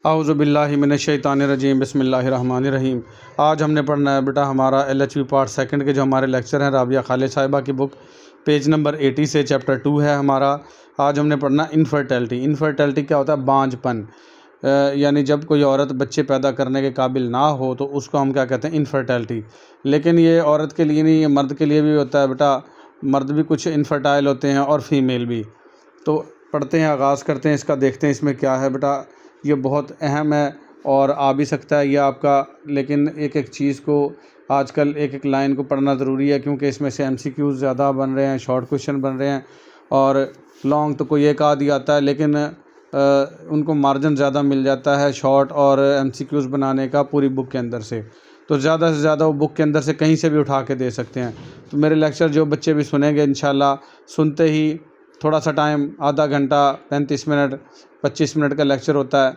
आऊज़ुबिल्लाहि मिनश्शैतानिर्रजीम बिस्मिल्लाहिर्रहमानिर्रहीम। आज हमने पढ़ना है बेटा हमारा LHV पार्ट सेकंड के जो हमारे लेक्चर हैं राबिया खालिद साहिबा की बुक पेज नंबर 80 से चैप्टर 2 है हमारा। आज हमने पढ़ना इनफर्टिलिटी। इनफर्टिलिटी क्या होता है? बांझपन। यानी जब कोई औरत बच्चे पैदा करने के काबिल ना हो तो उसको हम क्या कहते हैं? इनफर्टिलिटी। लेकिन ये औरत के लिए नहीं, ये मर्द के लिए भी होता है बेटा। मर्द भी कुछ इनफर्टाइल होते हैं और फीमेल भी। तो पढ़ते हैं, आगाज़ करते हैं इसका, देखते हैं इसमें क्या है बेटा। ये बहुत अहम है और आ भी सकता है ये आपका, लेकिन एक एक चीज़ को आजकल एक एक लाइन को पढ़ना ज़रूरी है क्योंकि इसमें से MCQs ज़्यादा बन रहे हैं, शॉर्ट क्वेश्चन बन रहे हैं और लॉन्ग तो कोई एक आध ही आता है, लेकिन उनको मार्जिन ज़्यादा मिल जाता है शॉर्ट और MCQs बनाने का पूरी बुक के अंदर से। तो ज़्यादा से ज़्यादा वो बुक के अंदर से कहीं से भी उठा के दे सकते हैं। तो मेरे लेक्चर जो बच्चे भी सुनेंगे इंशाल्लाह, सुनते ही थोड़ा सा टाइम, आधा घंटा 35 मिनट 25 मिनट का लेक्चर होता है,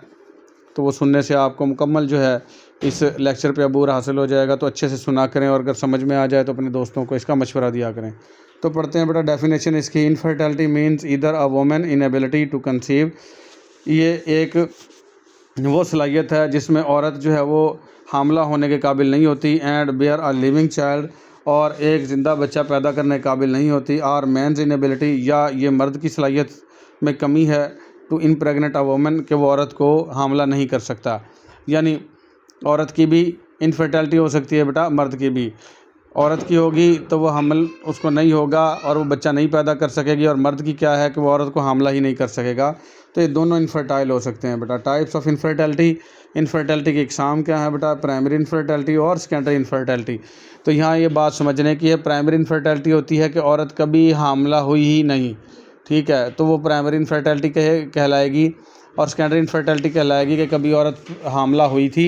तो वो सुनने से आपको मुकम्मल जो है इस लेक्चर पे अबूर हासिल हो जाएगा। तो अच्छे से सुना करें और अगर समझ में आ जाए तो अपने दोस्तों को इसका मशवरा दिया करें। तो पढ़ते हैं बेटा डेफिनेशन इसकी। Infertility means either a women inability to conceive. ये एक वो सलाहियत है जिसमें औरत जो है वो हामला होने के काबिल नहीं होती, and bear a living child, और एक ज़िंदा बच्चा पैदा करने के काबिल नहीं होती, और मेंस इनएबिलिटी, या ये मर्द की सलाहियत में कमी है, टू इम्प्रेग्नेट अ वोमन, कि वो औरत को हामला नहीं कर सकता। यानी औरत की भी इनफर्टिलिटी हो सकती है बेटा, मर्द की भी। औरत की होगी तो वो हमल उसको नहीं होगा और वो बच्चा नहीं पैदा कर सकेगी, और मर्द की क्या है कि वो औरत को हामला ही नहीं कर सकेगा। तो ये दोनों इनफर्टाइल हो सकते हैं बेटा। Types of infertility. इनफर्टिलिटी की इकसाम क्या है बेटा? प्राइमरी इनफर्टिलिटी और सेकेंडरी इनफर्टिलिटी। तो यहाँ ये बात समझने की है, प्राइमरी इनफर्टिलिटी होती है कि औरत कभी हामला हुई ही नहीं, ठीक है, तो वो प्राइमरी इनफर्टिलिटी कहलाएगी। और सेकेंडरी इनफर्टिलिटी कहलाएगी कि कभी औरत हामला हुई थी,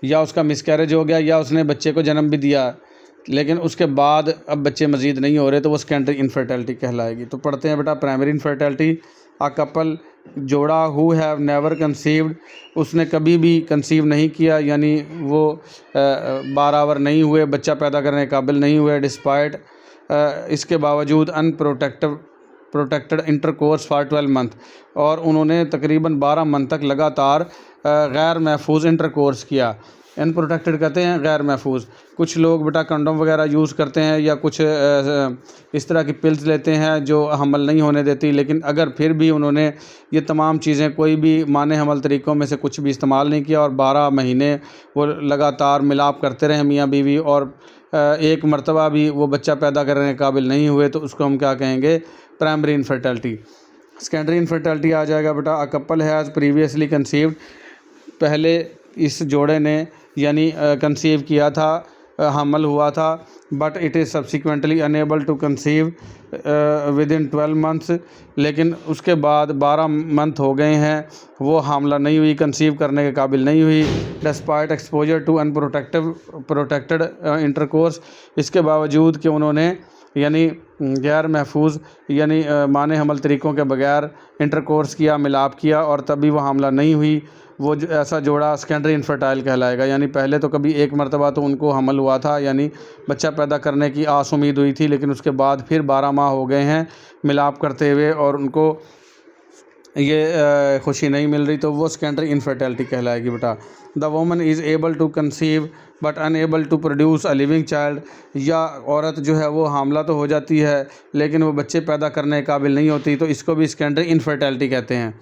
या उसका मिसकैरेज हो गया, या उसने बच्चे को जन्म भी दिया लेकिन उसके बाद अब बच्चे मज़ीद नहीं हो रहे, तो वो सेकेंडरी इनफर्टिलिटी कहलाएगी। तो पढ़ते हैं बेटा प्राइमरी इनफर्टिलिटी। आ कपल, जोड़ा, हु हैव नेवर कंसीव्ड, उसने कभी भी कंसीव नहीं किया, यानी वो बारावर नहीं हुए, बच्चा पैदा करने के काबिल नहीं हुए, डिस्पाइट, इसके बावजूद प्रोटेक्टेड इंटरकोर्स फॉर 12 मंथ, और उन्होंने तकरीबन 12 मंथ तक लगातार गैर महफूज इंटरकोर्स किया। अनप्रोटेक्टेड कहते हैं गैर महफूज। कुछ लोग बेटा कंडोम वगैरह यूज़ करते हैं या कुछ इस तरह की पिल्स लेते हैं जो हमल नहीं होने देती, लेकिन अगर फिर भी उन्होंने ये तमाम चीज़ें, कोई भी माने हमल तरीक़ों में से कुछ भी इस्तेमाल नहीं किया और 12 महीने वो लगातार मिलाप करते रहे मियाँ बीवी, और एक मरतबा भी वो बच्चा पैदा करने के काबिल नहीं हुए, तो उसको हम क्या कहेंगे? Primary infertility. सेकेंडरी इनफर्टिलिटी आ जाएगा बेटा। A couple has previously conceived, पहले इस जोड़े ने यानी कंसीव किया था, हमल हुआ था, but it is subsequently unable to conceive within 12 months, लेकिन उसके बाद 12 मंथ हो गए हैं, वो हामला नहीं हुई, कंसीव करने के काबिल नहीं हुई। Despite exposure to protected intercourse, इसके बावजूद कि उन्होंने यानी गैर महफूज यानी माने हमल तरीक़ों के बगैर इंटरकोर्स किया, मिलाप किया, और तभी वो हामला नहीं हुई, वो ऐसा जोड़ा सेकेंडरी इनफर्टाइल कहलाएगा। यानी पहले तो कभी एक मरतबा तो उनको हमल हुआ था, यानी बच्चा पैदा करने की आस उम्मीद हुई थी, लेकिन उसके बाद फिर 12 माह हो गए हैं मिलाप करते हुए और उनको ये खुशी नहीं मिल रही, तो वो सेकेंडरी इनफर्टिलिटी कहलाएगी बेटा। The woman is able to conceive but unable to produce a living child, या औरत जो है वो हामला तो हो जाती है लेकिन वो बच्चे पैदा करने के काबिल नहीं होती, तो इसको भी सेकेंडरी इनफर्टिलिटी कहते हैं,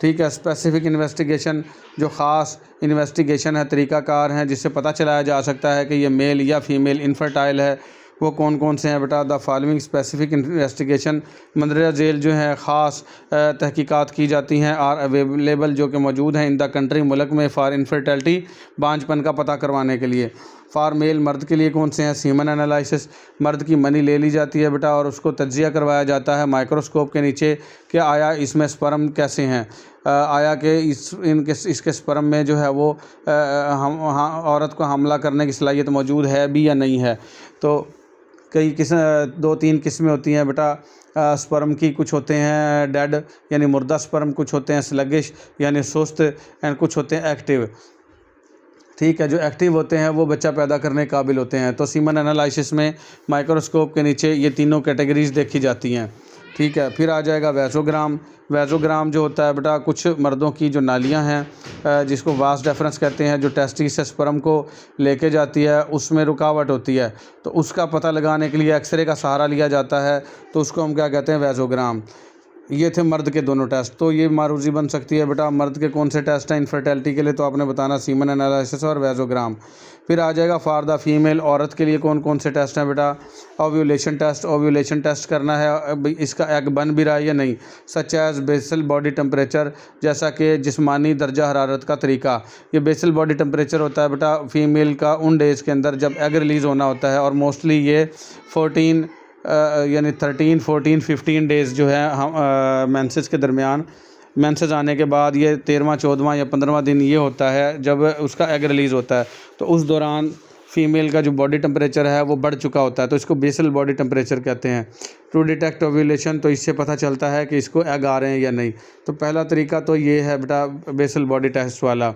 ठीक है। स्पेसिफिक इन्वेस्टिगेशन, जो ख़ास इन्वेस्टिगेशन है, तरीक़ाकार हैं जिससे पता चलाया जा सकता है कि ये मेल या फीमेल इनफर्टाइल है, वो कौन कौन से हैं बेटा? द फॉलोइंग स्पेसिफिक इन्वेस्टिगेशन, मंदरजा झेल जो है ख़ास तहकीकात की जाती हैं, आर अवेलेबल, जो कि मौजूद हैं इन द कंट्री, मुल्क में, फ़ॉर इनफर्टिलिटी, बांझपन का पता करवाने के लिए। फ़ॉर मेल, मर्द के लिए कौन से हैं? सीमन एनालिसिस, मर्द की मनी ले ली जाती है बेटा और उसको तज्जिया करवाया जाता है माइक्रोस्कोप के नीचे कि आया इसमें स्पर्म कैसे हैं, आया कि इसके स्पर्म में जो है वो औरत को हमला करने की सलाहियत मौजूद है भी या नहीं है। तो कई किस्म, 2-3 किस्में होती हैं बेटा स्पर्म की। कुछ होते हैं डेड यानी मुर्दा स्पर्म, कुछ होते हैं स्लगिश यानी सुस्त, एंड कुछ होते हैं एक्टिव, ठीक है। जो एक्टिव होते हैं वो बच्चा पैदा करने के काबिल होते हैं। तो सीमन एनालिसिस में माइक्रोस्कोप के नीचे ये तीनों कैटेगरीज़ देखी जाती हैं, ठीक है। फिर आ जाएगा वैसोग्राम। वैसोग्राम जो होता है बेटा कुछ मर्दों की जो नालियां हैं जिसको वास डेफरेंस कहते हैं, जो टेस्टिस से स्पर्म को लेके जाती है उसमें रुकावट होती है, तो उसका पता लगाने के लिए एक्सरे का सहारा लिया जाता है, तो उसको हम क्या कहते हैं, वैसोग्राम। ये थे मर्द के दोनों टेस्ट। तो ये मारूजी बन सकती है बेटा मर्द के कौन से टेस्ट हैं इनफर्टिलिटी के लिए, तो आपने बताना सीमन एनालिसिस और वैसोग्राम। फिर आ जाएगा फॉर द फीमेल, औरत के लिए कौन कौन से टेस्ट हैं बेटा, ओव्यूलेशन टेस्ट। ओव्यूलेशन टेस्ट करना है अब इसका एग बन भी रहा है या नहीं, such as basal body temperature, जैसा कि जिस्मानी दर्जा हरारत का तरीका। ये बेसल बॉडी टेम्परेचर होता है बेटा फीमेल का उन डेज़ के अंदर जब एग रिलीज़ होना होता है, और मोस्टली ये 14 यानी 13, 14, 15 डेज़ जो है हम मेंसेस के दरमियान, मेंसेस आने के बाद ये 13वां 14वां या 15वां दिन ये होता है जब उसका एग रिलीज़ होता है, तो उस दौरान फ़ीमेल का जो बॉडी टेम्परेचर है वो बढ़ चुका होता है, तो इसको बेसल बॉडी टेम्परेचर कहते हैं। टू डिटेक्ट ओव्यूलेशन, तो इससे पता चलता है कि इसको एग आ रहे हैं या नहीं। तो पहला तरीका तो ये है बेटा बेसल बॉडी टेस्ट वाला,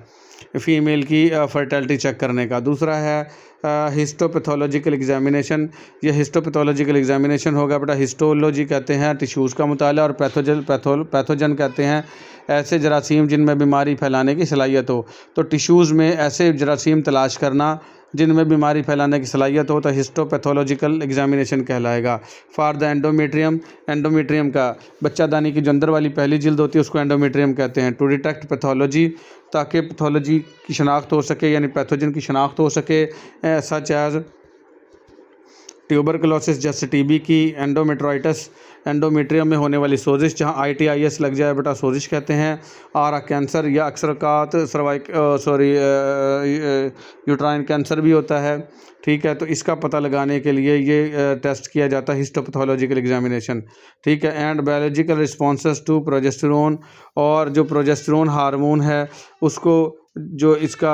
फ़ीमेल की फर्टिलिटी चेक करने का। दूसरा है हिस्टोपैथोलॉजिकल एग्जामिनेशन। ये हिस्टोपैथोलॉजिकल एग्जामिनेशन होगा बेटा, हिस्टोलॉजी कहते हैं टिश्यूज़ का मुताला, और पैथोजन कहते हैं ऐसे जरासीम जिनमें बीमारी फैलाने की सलाहियत हो। तो टिश्यूज़ में ऐसे जरासीम तलाश करना जिनमें बीमारी फैलाने की सलाहियत हो, तो हिस्टोपैथोलॉजिकल एग्जामिनेशन कहलाएगा। फॉर द एंडोमेट्रियम, एंडोमेट्रियम का बच्चादानी की जो अंदर वाली पहली जिल्द होती है उसको एंडोमेट्रियम कहते हैं। टू डिटेक्ट पैथोलॉजी, ताकि पैथोलॉजी की शनाख्त हो सके, यानी पैथोजन की शनाख्त हो सके, सच एज ट्यूबरकुलोसिस जैसे टीबी की। एंडोमेट्राइटिस, एंडोमेट्रियम में होने वाली सोजिश, जहाँ ITIS लग जाए बेटा सोजिश कहते हैं। और कैंसर या अक्सरकात यूट्राइन कैंसर भी होता है, ठीक है। तो इसका पता लगाने के लिए ये टेस्ट किया जाता है हिस्टोपैथोलॉजिकल एग्जामिनेशन, ठीक है। And biological responses to progesterone, और जो प्रोजेस्टेरोन हार्मोन है उसको जो इसका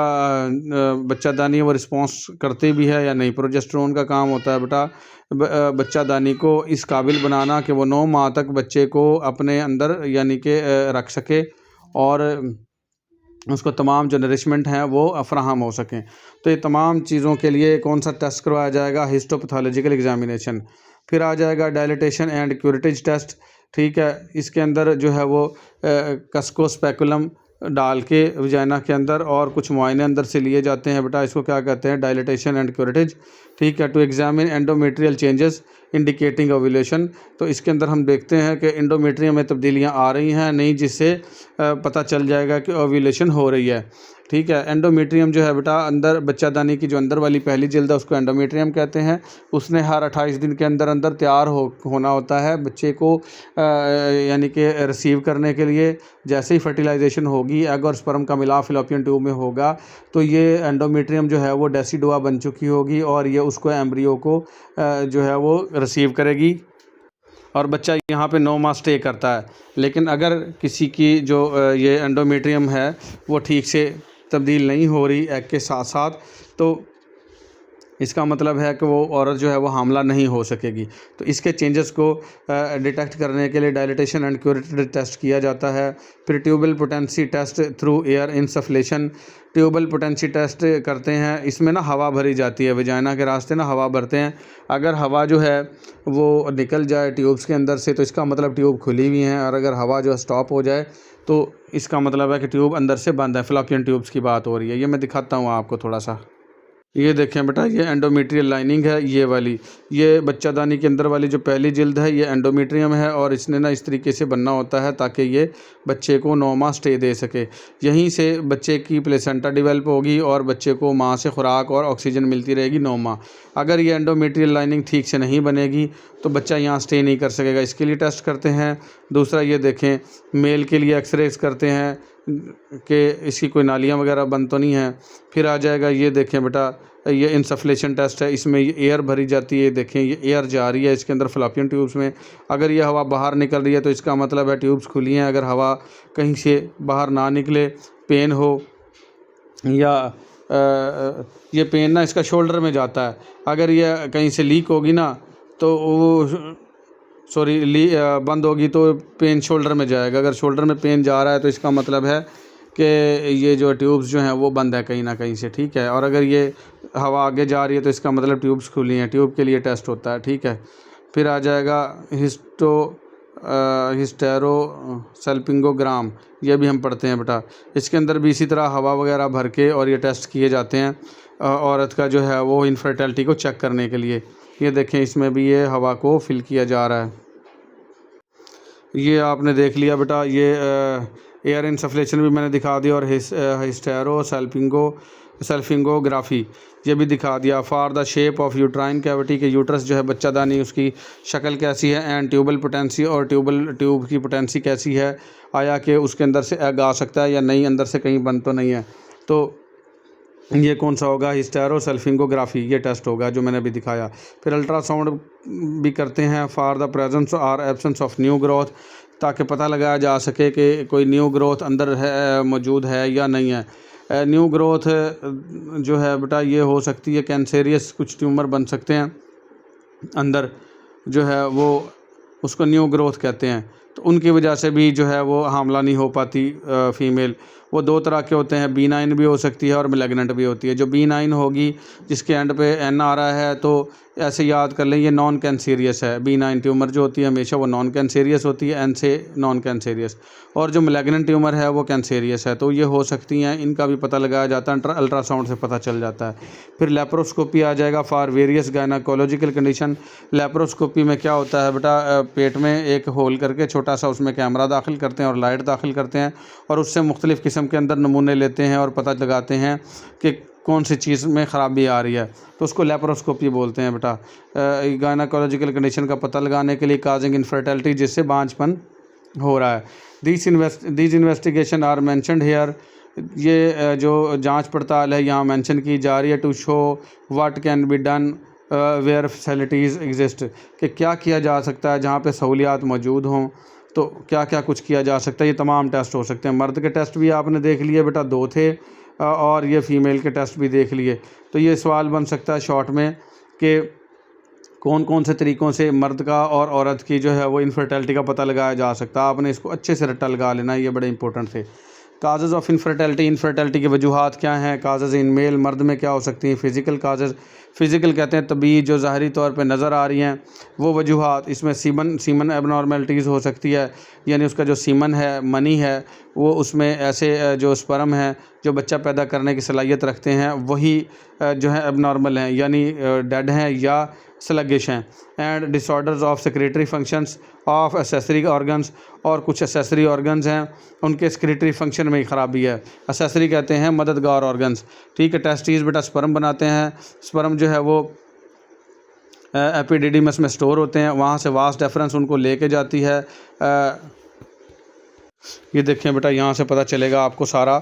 बच्चादानी है वो रिस्पॉन्स करती भी है या नहीं। प्रोजेस्टेरोन का काम होता है बेटा बच्चादानी को इस काबिल बनाना कि वो 9 माह तक बच्चे को अपने अंदर यानी कि रख सके, और उसको तमाम जो नरिशमेंट हैं वो फराहम हो सकें। तो ये तमाम चीज़ों के लिए कौन सा टेस्ट करवाया जाएगा, हिस्टोपैथोलॉजिकल एग्जामिनेशन। फिर आ जाएगा डायलिटेशन एंड क्यूरेटिज टेस्ट, ठीक है। इसके अंदर जो है वो कस्कोस्पेकुलम डाल के वजाइना के अंदर और कुछ मुआयने अंदर से लिए जाते हैं बेटा, इसको क्या कहते हैं, डायलिटेशन एंड क्यूरेटिज, ठीक है। To examine endometrial changes indicating ovulation, तो इसके अंदर हम देखते हैं कि एंडोमेट्रियम में तब्दीलियां आ रही हैं नहीं, जिससे पता चल जाएगा कि ओव्यूलेशन हो रही है, ठीक है। एंडोमेट्रियम जो है बेटा अंदर बच्चादानी की जो अंदर वाली पहली जिल्द है उसको एंडोमेट्रियम कहते हैं। उसने हर 28 दिन के अंदर अंदर तैयार होना होता है बच्चे को यानी कि रिसीव करने के लिए। जैसे ही फर्टिलाइजेशन होगी, एग और स्पर्म का मिलाप फिलोपियन ट्यूब में होगा, तो ये एंडोमेट्रियम जो है वो डेसिडुआ बन चुकी होगी, और ये उसको एम्ब्रियो को जो है वो रिसीव करेगी, और बच्चा यहाँ पे 9 माह स्टे करता है। लेकिन अगर किसी की जो ये एंडोमेट्रियम है वो ठीक से तब्दील नहीं हो रही एग के साथ साथ, तो इसका मतलब है कि वो औरत जो है वो हामला नहीं हो सकेगी। तो इसके चेंजेस को डिटेक्ट करने के लिए डायलिटेशन एंड क्यूरेटिव टेस्ट किया जाता है। फिर tubal potency test through air insufflation, tubal potency test करते हैं, इसमें ना हवा भरी जाती है, वजाइना के रास्ते ना हवा भरते हैं। अगर हवा जो है वो निकल जाए ट्यूब्स के अंदर से तो इसका मतलब ट्यूब खुली हुई हैं, और अगर हवा जो है स्टॉप हो जाए तो इसका मतलब है कि ट्यूब अंदर से बंद है। फ्लॉपियन ट्यूब्स की बात हो रही है। ये मैं दिखाता हूँ आपको थोड़ा सा, ये देखें बेटा, ये एंडोमेट्रियल लाइनिंग है, ये वाली, ये बच्चादानी के अंदर वाली जो पहली जिल्द है ये एंडोमेट्रियम है, और इसने ना इस तरीके से बनना होता है ताकि ये बच्चे को 9 माह स्टे दे सके। यहीं से बच्चे की प्लेसेंटा डेवलप होगी और बच्चे को माँ से खुराक और ऑक्सीजन मिलती रहेगी 9 माह। अगर ये एंडोमेट्रियल लाइनिंग ठीक से नहीं बनेगी तो बच्चा यहाँ स्टे नहीं कर सकेगा। इसके लिए टेस्ट करते हैं। दूसरा ये देखें, मेल के लिए एक्सरेज करते हैं कि इसकी कोई नालियाँ वगैरह बंद तो नहीं है। फिर आ जाएगा, ये देखें बेटा, ये इनसफ्लेशन टेस्ट है, इसमें ये एयर भरी जाती है, देखें ये एयर जा रही है इसके अंदर फ्लॉपियन ट्यूब्स में। अगर ये हवा बाहर निकल रही है तो इसका मतलब है ट्यूब्स खुली हैं। अगर हवा कहीं से बाहर ना निकले, पेन हो, या ये पेन ना इसका शोल्डर में जाता है, अगर ये कहीं से लीक होगी ना तो वो बंद होगी तो पेन शोल्डर में जाएगा। अगर शोल्डर में पेन जा रहा है तो इसका मतलब है कि ये जो ट्यूब्स जो हैं वो बंद है कहीं ना कहीं से, ठीक है। और अगर ये हवा आगे जा रही है तो इसका मतलब ट्यूब्स खुली हैं। ट्यूब के लिए टेस्ट होता है, ठीक है। फिर आ जाएगा हिस्टेरो सल्पिंगोग्राम, ये भी हम पढ़ते हैं बेटा। इसके अंदर भी इसी तरह हवा वगैरह भर के और ये टेस्ट किए जाते हैं औरत का जो है वो इनफर्टिलिटी को चेक करने के लिए। ये देखें, इसमें भी ये हवा को फिल किया जा रहा है। ये आपने देख लिया बेटा, ये एयर इनसफ्लेशन भी मैंने दिखा दिया, और हिस्टेरो सल्फिंगोग्राफी ये भी दिखा दिया। For the shape of uterine cavity के यूट्रस जो है बच्चादानी, उसकी शक्ल कैसी है, एंड ट्यूबल पोटेंसी, और ट्यूब की पोटेंसी कैसी है, आया कि उसके अंदर से एग आ सकता है या नहीं, अंदर से कहीं बंद तो नहीं है। तो ये कौन सा होगा, हिस्टेरो सल्फिंगोग्राफी, ये टेस्ट होगा जो मैंने अभी दिखाया। फिर अल्ट्रासाउंड भी करते हैं फॉर द प्रेजेंस और एब्सेंस ऑफ न्यू ग्रोथ, ताकि पता लगाया जा सके कि कोई न्यू ग्रोथ अंदर है, मौजूद है या नहीं है। न्यू ग्रोथ जो है बेटा ये हो सकती है कैंसेरियस, कुछ ट्यूमर बन सकते हैं अंदर जो है वो, उसको न्यू ग्रोथ कहते हैं। तो उनकी वजह से भी जो है वो हामला नहीं हो पाती फ़ीमेल। वो दो तरह के होते हैं, B9 भी हो सकती है और मैलिग्नेंट भी होती है। जो B9 होगी जिसके एंड पे N आ रहा है, तो ऐसे याद कर लें ये नॉन कैंसेरियस है। B9 ट्यूमर जो होती है हमेशा वो नॉन कैंसेरियस होती है, N से नॉन कैंसेरियस। और जो मैलिग्नेंट ट्यूमर है वो कैंसेरियस है। तो ये हो सकती हैं, इनका भी पता लगाया जाता है, अल्ट्रासाउंड से पता चल जाता है। फिर लेप्रोस्कोपी आ जाएगा for various gynaecological condition. Laparoscopy में क्या होता है बेटा, पेट में एक होल करके छोटा सा उसमें कैमरा दाखिल करते हैं और लाइट दाखिल करते हैं, और उससे मुख्तलिफ़ किस्म के अंदर नमूने लेते हैं और पता लगाते हैं कि कौन सी चीज़ में ख़राबी आ रही है, तो उसको लेप्रोस्कोपी बोलते हैं बेटा। गायनाकोलॉजिकल कंडीशन का पता लगाने के लिए, काजिंग इनफर्टिलिटी जिससे बांझपन हो रहा है। These investigation are mentioned here, ये जो जांच पड़ताल है यहाँ मेंशन की जा रही है। To show what can be done where facilities exist, कि क्या किया जा सकता है जहाँ पे सहूलियात मौजूद हों, तो क्या क्या कुछ किया जा सकता है। ये तमाम टेस्ट हो सकते हैं। मर्द के टेस्ट भी आपने देख लिए बेटा, 2 थे, और ये फ़ीमेल के टेस्ट भी देख लिए। तो ये सवाल बन सकता है शॉर्ट में कि कौन कौन से तरीक़ों से मर्द का और औरत की जो है वो इनफर्टिलिटी का पता लगाया जा सकता है। आपने इसको अच्छे से रट्टा लगा लेना, ये बड़े इंपॉर्टेंट थे। काजेज़ ऑफ इनफर्टिलिटी, इनफर्टिलिटी की वजूहात क्या हैं। काजेज़ इन मेल, मर्द में क्या हो सकती हैं। फ़िज़िकल काजेज़, फ़िज़िकल कहते हैं तभी जो ज़ाहरी तौर पे नज़र आ रही हैं वो वजूहात। इसमें सीमन एबनॉर्मेलिटीज़ हो सकती है, यानी उसका जो सीमन है, मनी है, वो उसमें ऐसे जो स्पर्म है जो बच्चा पैदा करने की सलाहियत रखते हैं वही जो है एबनॉर्मल हैं, यानी डेड हैं या स्लगिश हैं। And disorders of secretary functions of accessory organs, और कुछ एसेसरी ऑर्गन्स हैं उनके सेक्रेटरी फंक्शन में ही ख़राबी है। एसेसरी कहते हैं मददगार ऑर्गन्स, ठीक है। टेस्टिस बेटा स्पर्म बनाते हैं। स्पर्म जो है वो एपिडिडिमस में स्टोर होते हैं, वहाँ से वास डेफरेंस उनको लेके जाती है। ये देखें बेटा, यहाँ से पता चलेगा आपको सारा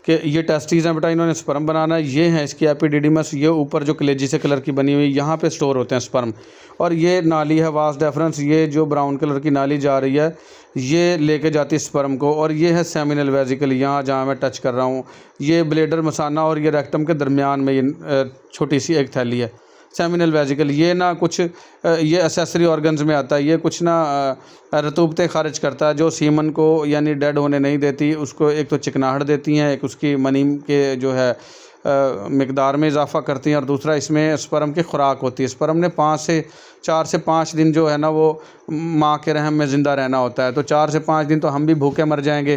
कि ये टेस्टिस हैं बेटा, इन्होंने स्पर्म बनाना है। ये है इसकी एपिडिडिमस, ये ऊपर जो कलेजी से कलर की बनी हुई, यहाँ पे स्टोर होते हैं स्पर्म। और ये नाली है वास डेफरेंस, ये जो ब्राउन कलर की नाली जा रही है ये लेके जाती है स्पर्म को। और ये है सेमिनल वेजिकल, यहाँ जहाँ मैं टच कर रहा हूँ, ये ब्लेडर मसाना और ये रेक्टम के दरमियान में ये छोटी सी एक थैली है सेमिनल वेजिकल। ये ना कुछ ये एसेसरी ऑर्गन्स में आता है। ये कुछ ना रतूबतें खारिज करता है जो सीमन को यानी डेड होने नहीं देती, उसको एक तो चिकनाहट देती हैं, एक उसकी मनी के जो है मिकदार में इजाफा करती हैं, और दूसरा इसमें स्पर्म की खुराक होती है। स्पर्म ने 4 से 5 दिन जो है ना वो माँ के रहम में ज़िंदा रहना होता है। तो 4 से 5 दिन तो हम भी भूखे मर जाएंगे,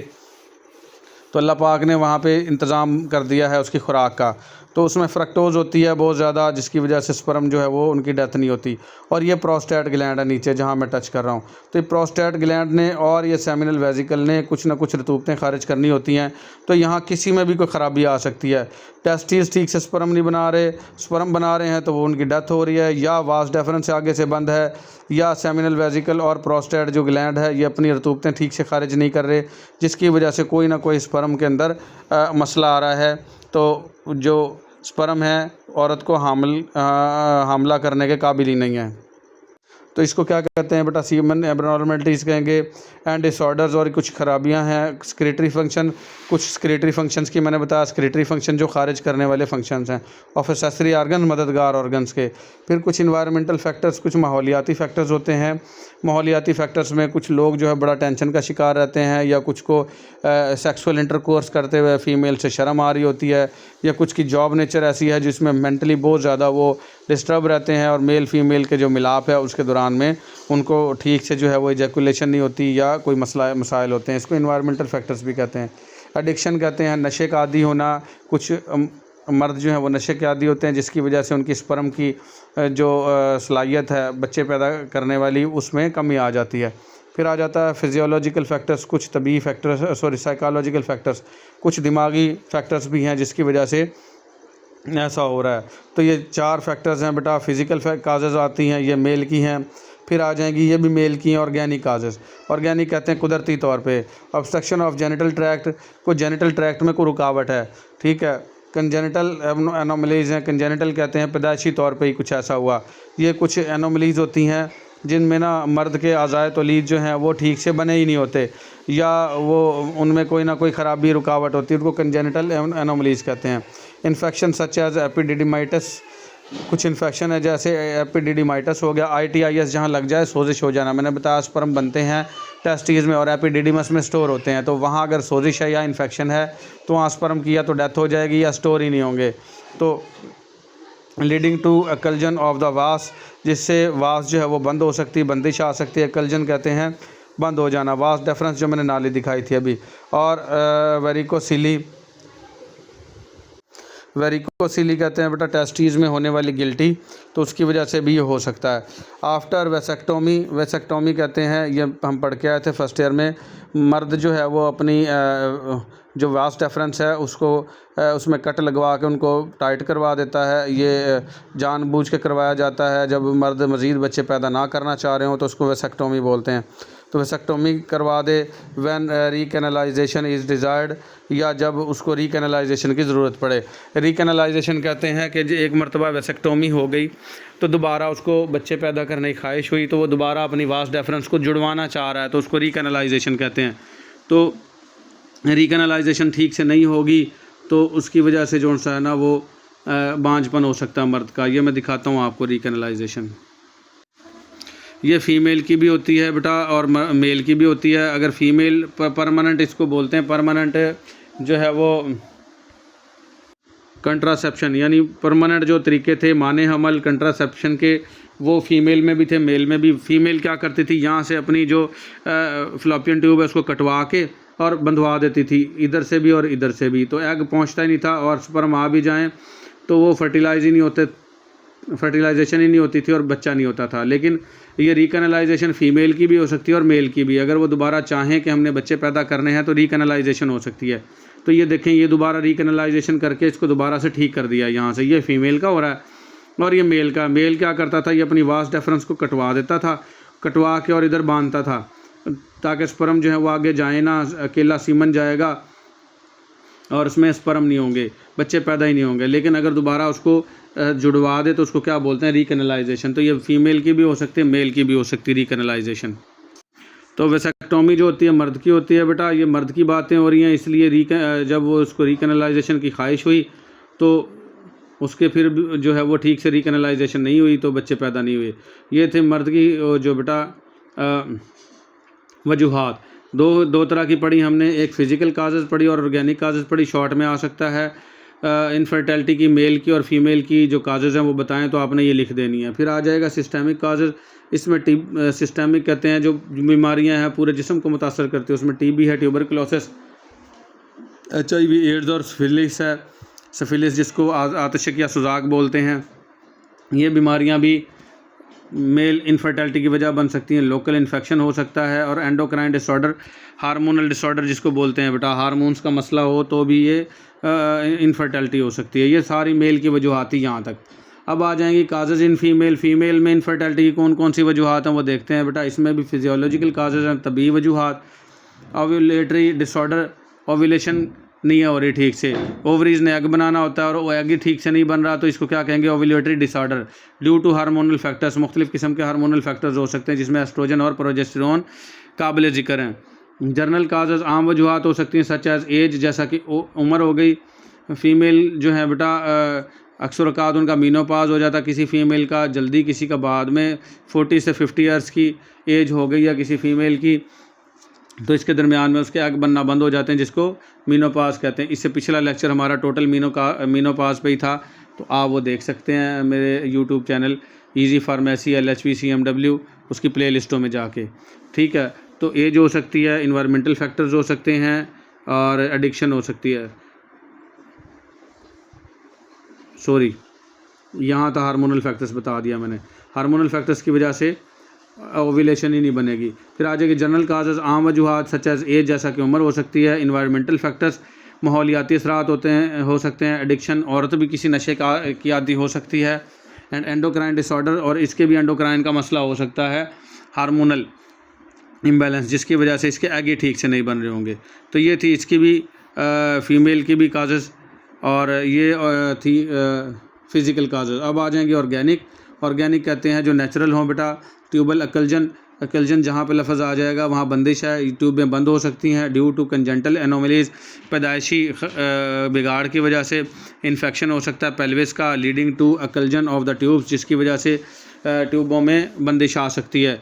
तो अल्लाह पाक ने वहाँ पे इंतज़ाम कर दिया है उसकी खुराक का। तो उसमें फ्रक्टोज़ होती है बहुत ज़्यादा, जिसकी वजह से स्पर्म जो है वो उनकी डेथ नहीं होती। और ये प्रोस्टेट ग्लैंड है नीचे जहाँ मैं टच कर रहा हूँ। तो ये प्रोस्टेट ग्लैंड ने और ये सेमिनल वेजिकल ने कुछ ना कुछ रतूबतें खारिज करनी होती हैं, तो यहाँ किसी में भी कोई ख़राबी आ सकती है। टेस्टिस ठीक से स्पर्म नहीं बना रहे, स्पर्म बना रहे हैं तो वो उनकी डेथ हो रही है, या वास डेफरेंस से आगे से बंद है, या सेमिनल वेजिकल और प्रोस्टेट जो ग्लैंड है ये अपनी रतूबतें ठीक से खारिज नहीं कर रहे, जिसकी वजह से कोई ना कोई स्पर्म के अंदर मसला आ रहा है। तो जो स्पर्म है औरत को हामला करने के काबिल ही नहीं है। तो इसको क्या कहते हैं बेटा, सीमन एबनॉर्मलिटीज़ कहेंगे। एंड डिसऑर्डर्स, और कुछ खराबियां हैं। स्क्रेटरी फंक्शन, कुछ स्क्रेटरी फंक्शंस की मैंने बताया, स्क्रेटरी फंक्शन जो खारिज करने वाले फंक्शंस हैं। ऑफ एसेसरी ऑर्गन, मददगार ऑर्गन्स के। फिर कुछ इन्वायरमेंटल फैक्टर्स, कुछ माहौलियाती फैक्टर्स होते हैं। माहौलियाती फैक्टर्स में कुछ लोग जो है बड़ा टेंशन का शिकार रहते हैं, या कुछ को सेक्सुअल इंटरकोर्स करते हुए फ़ीमेल से शर्म आ रही होती है, या कुछ की जॉब नेचर ऐसी है जिसमें मेंटली बहुत ज़्यादा वो डिस्टर्ब रहते हैं, और मेल फीमेल के जो मिलाप है उसके दौरान दौरान में उनको ठीक से जो है वो इजैकुलेशन नहीं होती या कोई मसाइल होते हैं। इसको इन्वायरमेंटल फैक्टर्स भी कहते हैं। एडिक्शन कहते हैं नशे का आदी होना। कुछ मर्द जो हैं वो नशे के आदी होते हैं जिसकी वजह से उनकी स्पर्म की जो सलाहियत है बच्चे पैदा करने वाली उसमें कमी आ जाती है। फिर आ जाता है फिजियोलॉजिकल फैक्टर्स, कुछ तबी फैक्टर्स साइकोलॉजिकल फैक्टर्स, कुछ दिमागी फैक्टर्स भी हैं जिसकी वजह से ऐसा हो रहा है। तो ये 4 फैक्टर्स हैं बेटा। फिज़िकल काजेज़ आती हैं, ये मेल की हैं। फिर आ जाएंगी ये भी मेल की हैं ऑर्गेनिक काजेज़। ऑर्गेनिक कहते हैं कुदरती तौर पे ऑब्स्ट्रक्शन ऑफ जेनिटल ट्रैक्ट, कोई जेनिटल ट्रैक्ट में कोई रुकावट है, ठीक है। कंजेनिटल एनोमलीज़ हैं। कंजेनिटल कहते हैं पैदाइशी तौर पे ही कुछ ऐसा हुआ। ये कुछ एनोमलीज़ होती हैं जिनमें ना मर्द के अज़ाए तौलीद जो हैं वो ठीक से बने ही नहीं होते या वो उनमें कोई ना कोई ख़राबी रुकावट होती है, उनको कंजेनिटल एनोमलीज़ कहते हैं। इन्फेक्शन सच एज एपिडिडिमाइटिस, कुछ इन्फेक्शन है जैसे एपिडिडिमाइटिस हो गया, ITIS जहाँ लग जाए सोजिश हो जाना। मैंने बताया स्पर्म बनते हैं टेस्टिस में और एपिडिडिमस में स्टोर होते हैं, तो वहाँ अगर सोजिश है या इन्फेक्शन है तो वहाँ स्पर्म की या तो डेथ हो जाएगी या स्टोर ही नहीं होंगे। तो लीडिंग टू अकल्जन ऑफ द वास, जिससे वास जो है वो बंद हो सकती है, बंदिश आ सकती है। अकल्जन कहते हैं बंद हो जाना। वास डिफरेंस जो मैंने नाली दिखाई थी अभी। और वेरिकोसिली कहते हैं बेटा टेस्टीज़ में होने वाली गिल्टी, तो उसकी वजह से भी ये हो सकता है। आफ्टर वेसेक्टोमी कहते हैं, ये हम पढ़ के आए थे फर्स्ट ईयर में। मर्द जो है वो अपनी जो वास डिफरेंस है उसको उसमें कट लगवा के उनको टाइट करवा देता है। ये जानबूझ के करवाया जाता है जब मर्द मज़ीद बच्चे पैदा ना करना चाह रहे हो तो उसको वेसेक्टोमी बोलते हैं। तो वेसेक्टोमी करवा दे व्हेन रीकैनलाइजेशन इज़ डिज़ायर्ड, या जब उसको रीकैनलाइजेशन की ज़रूरत पड़े। रीकैनलाइजेशन कहते हैं कि एक मरतबा वेसेक्टोमी हो गई तो दोबारा उसको बच्चे पैदा करने की ख्वाहिश हुई तो वो दोबारा अपनी वास डिफरेंस को जुड़वाना चाह रहा है, तो उसको रीकैनलाइजेशन कहते हैं। तो रीकैनलाइजेशन ठीक से नहीं होगी तो उसकी वजह से जो सा है ना वो बांझपन हो सकता है मर्द का। ये मैं दिखाता हूँ आपको रीकैनलाइजेशन। ये फ़ीमेल की भी होती है बेटा और मेल की भी होती है। अगर फ़ीमेल परमानेंट इसको बोलते हैं, परमानेंट जो है वो कंट्रासेप्शन यानी परमानेंट जो तरीके थे माने हमल कंट्रासेप्शन के वो फ़ीमेल में भी थे मेल में भी। फ़ीमेल क्या करती थी, यहाँ से अपनी जो फ्लॉपियन ट्यूब है उसको कटवा के और बंधवा देती थी, इधर से भी और इधर से भी, तो एग पहुँचता ही नहीं था और स्पर्म आ भी जाएँ तो वो फर्टिलाइजेशन ही नहीं होती थी और बच्चा नहीं होता था। लेकिन ये रीकैनलाइजेशन फ़ीमेल की भी हो सकती है और मेल की भी। अगर वो दोबारा चाहें कि हमने बच्चे पैदा करने हैं तो रीकैनलाइजेशन हो सकती है। तो ये देखें, ये दोबारा रीकैनलाइजेशन करके इसको दोबारा से ठीक कर दिया यहाँ से। ये फ़ीमेल का हो रहा है और ये मेल का। मेल क्या करता था, ये अपनी वास डिफरेंस को कटवा देता था, कटवा के और इधर बांधता था ताकि स्पर्म जो है वो आगे जाए ना, अकेला सीमन जाएगा और उसमें स्पर्म नहीं होंगे, बच्चे पैदा ही नहीं होंगे। लेकिन अगर दोबारा उसको जुड़वा दे तो उसको क्या बोलते हैं, रीकैनलाइजेशन। तो ये फ़ीमेल की भी हो सकती है, मेल की भी हो सकती है रीकैनलाइजेशन। तो वेसेक्टोमी जो होती है मर्द की होती है बेटा। ये मर्द की बातें हो रही हैं, इसलिए जब वो उसको रीकैनलाइजेशन की ख्वाहिश हुई तो उसके फिर जो है वो ठीक से रीकैनलाइजेशन नहीं हुई तो बच्चे पैदा नहीं हुए। ये थे मर्द की जो बेटा वजूहात। दो तरह की पढ़ी हमने, एक फ़िज़िकल काजेज़ पढ़ी और ऑर्गेनिक काजेज़ पढ़ी। शॉर्ट में आ सकता है इनफर्टिलिटी की मेल की और फीमेल की जो काजेज़ हैं वो बताएं तो आपने ये लिख देनी है। फिर आ जाएगा सिस्टेमिक काजेज़। इसमें सिस्टेमिक कहते हैं जो बीमारियां हैं पूरे जिस्म को मुतासर करती है। उसमें TB है, ट्यूबरकुलोसिस, HIV एड्स और सिफिलिस है। सिफिलिस जिसको आतशक या सुजाक बोलते हैं। ये बीमारियां भी मेल इनफर्टिलिटी की वजह बन सकती हैं। लोकल इन्फेक्शन हो सकता है और एंडोक्राइन डिसऑर्डर, हार्मोनल डिसऑर्डर जिसको बोलते हैं बेटा, हार्मोन्स का मसला हो तो भी ये इनफर्टिलिटी हो सकती है। ये सारी मेल की वजूहात ही यहाँ तक। अब आ जाएंगी काजेज़ इन फीमेल। फ़ीमेल में इनफर्टिलिटी की कौन कौन सी वजूहात हैं वो देखते हैं बेटा। इसमें भी फिजियोलॉजिकल काजेज़ हैं, तबी वजूहात। ओव्यूलेटरी डिसऑर्डर, ओव्यूलेशन नहीं हो रही ठीक से, ओवरीज ने एग बनाना होता है और वो एग ही ठीक से नहीं बन रहा तो इसको क्या कहेंगे, ovulatory disorder. Due to hormonal factors, मुख्तलिफ़ किस्म के हार्मोनल फैक्टर्स हो सकते हैं जिसमें एस्ट्रोजन और प्रोजेस्टेरोन काबिल ज़िक्र हैं। जर्नल काजेज़ आम वजूहात हो सकती हैं सच एज एज, जैसा कि उम्र हो गई। फ़ीमेल जो है बेटा अक्सर औक़ात उनका मीनोपाज हो जाता, किसी फ़ीमेल का जल्दी, किसी का बाद में। 40 से 50 ईयर्स की एज हो गई या किसी फ़ीमेल की, तो इसके दरमियान में उसके एग बनना बंद हो जाते हैं जिसको मीनोपाज कहते हैं। इससे पिछला लेक्चर हमारा टोटल मीनोपाज पे ही था। तो आप वो देख सकते हैं मेरे YouTube channel easy pharmacy LHV CMW उसकी प्ले लिस्टों में जाके। ठीक है, तो एज हो सकती है, इन्वायरमेंटल फैक्टर्स हो सकते हैं और एडिक्शन हो सकती है। सॉरी, यहाँ था हार्मोनल फैक्टर्स बता दिया मैंने। हार्मोनल फैक्टर्स की वजह से ओव्यूलेशन ही नहीं बनेगी। फिर आ जाएगी जनरल काजेज़, आम वजूहात सच एज एज, जैसा कि उम्र हो सकती है। इन्वायरमेंटल फैक्टर्स, माहौलियाती असरात हो सकते हैं। एडिक्शन, औरत भी किसी नशे की आदी हो सकती है। एंड एंडोक्राइन डिसऑर्डर, और इसके भी एंडोक्राइन का मसला हो सकता है। हार्मोनल इम्बैलेंस, जिसकी वजह से इसके एग ही ठीक से नहीं बन रहे होंगे। तो ये थी इसकी भी फ़ीमेल की भी काजेज़, और ये थी फ़िज़िकल काजेज़। अब आ जाएंगे ऑर्गेनिक। ऑर्गेनिक कहते हैं जो नेचुरल हों बेटा। ट्यूबल अकलजन, अकलजन जहाँ पे लफ्ज़ आ जाएगा वहाँ बंदिश है, ट्यूबें बंद हो सकती हैं। ड्यू टू कंजेंटल एनोमलीज़, पैदाइशी बिगाड़ की वजह से इन्फेक्शन हो सकता है पेल्विस का, leading to occlusion of the tubes, जिसकी वजह से ट्यूबों में बंदिश आ सकती है।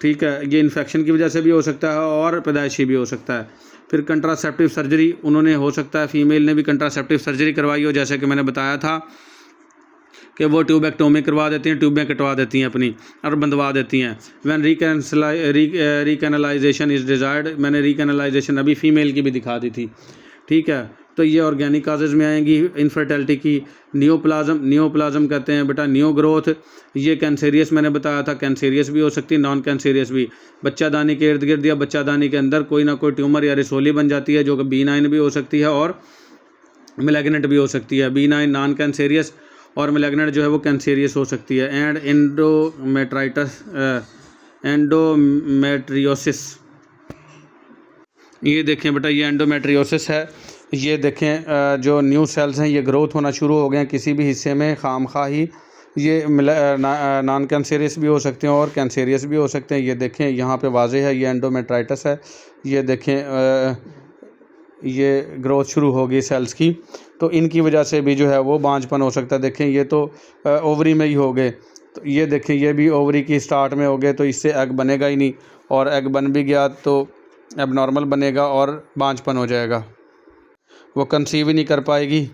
ठीक है, ये इन्फेक्शन की वजह से भी हो सकता है और पैदाइशी भी हो सकता है। फिर कंट्रासेप्टिव सर्जरी, उन्होंने हो सकता है फीमेल ने भी कंट्रासेप्टिव सर्जरी करवाई हो, जैसे कि मैंने बताया था कि वो ट्यूबेक्टोमी करवा देती हैं, ट्यूबें कटवा देती हैं अपनी और बंधवा देती हैं। व्हेन रिकैनलाइजेशन इज़ डिज़ायर्ड, मैंने रिकैनलाइजेशन अभी फ़ीमेल की भी दिखा दी थी। ठीक है, तो ये ऑर्गेनिक काजेज़ में आएंगी। इनफर्टिलिटी की नियोप्लाज्म, नियोप्लाज्म कहते हैं बेटा न्यू ग्रोथ, ये कैंसेरियस मैंने बताया था, कैंसेरियस भी हो सकती है, नॉन कैंसेरियस भी। बच्चादानी के इर्द गिर्द या बच्चादानी के अंदर कोई ना कोई ट्यूमर या रिसोली बन जाती है, जो कि B9 भी हो सकती है और मैलिग्नेंट भी हो सकती है। B9 नॉन कैंसेरियस और मैलिग्नेंट जो है वो कैंसेरियस हो सकती है। एंड एंडोमेट्रियोसिस, ये देखें बेटा, ये एंडोमेट्रियोसिस है। ये देखें जो न्यू सेल्स हैं ये ग्रोथ होना शुरू हो गए हैं किसी भी हिस्से में खामखा ही। ये नॉन कैंसेरियस भी हो सकते हैं और कैंसेरियस भी हो सकते हैं। ये देखें यहाँ पे वाज़ेह है, ये एंडोमेट्राइटिस है। ये देखें ये ग्रोथ शुरू होगी सेल्स की, तो इनकी वजह से भी जो है वो बांझपन हो सकता है। देखें ये तो ओवरी में ही हो गए, तो ये देखें ये भी ओवरी की स्टार्ट में हो गए, तो इससे एग बनेगा ही नहीं, और एग बन भी गया तो एबनॉर्मल बनेगा और बांझपन हो जाएगा, वो कंसीव ही नहीं कर पाएगी।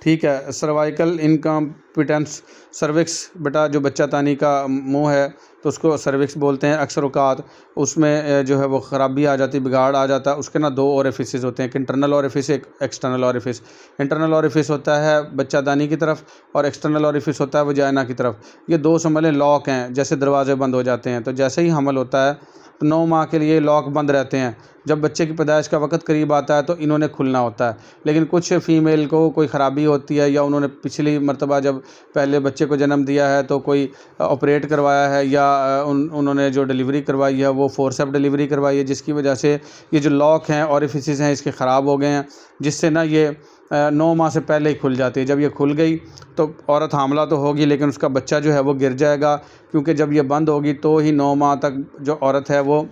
ठीक है, सर्वाइकल इनकम्पिटेंस, सर्विक्स बेटा जो बच्चा तानी का मुंह है तो उसको सर्विक्स बोलते हैं। अक्सर औकात उसमें जो है वो ख़राबी आ जाती, बिगाड़ आ जाता है। उसके ना 2 ओरिफिसेस होते हैं, एक इंटरनल ओरिफिस, एक एक्सटर्नल ओरिफिस। इंटरनल ओरिफिस होता है बच्चा दानी की तरफ और एक्सटर्नल ओरिफिस होता है वजाइना की तरफ। ये 2 समझ लें लॉक हैं, जैसे दरवाजे बंद हो जाते हैं। तो जैसे ही हमल होता है तो 9 माह के लिए लॉक बंद रहते हैं। जब बच्चे की पैदाइश का वक्त करीब आता है तो इन्होंने खुलना होता है। लेकिन कुछ फ़ीमेल को कोई ख़राबी होती है या उन्होंने पिछली मर्तबा जब पहले बच्चे को जन्म दिया है तो कोई ऑपरेट करवाया है या उन्होंने जो डिलीवरी करवाई है वो फोर्सेप डिलीवरी करवाई है, जिसकी वजह से ये जो लॉक हैं ओरिफिसेस हैं इसके ख़राब हो गए हैं, जिससे ना ये 9 माह से पहले ही खुल जाती है। जब ये खुल गई तो औरत हामला तो होगी लेकिन उसका बच्चा जो है वो गिर जाएगा, क्योंकि जब ये बंद होगी तो ही 9 माह तक जो औरत है वो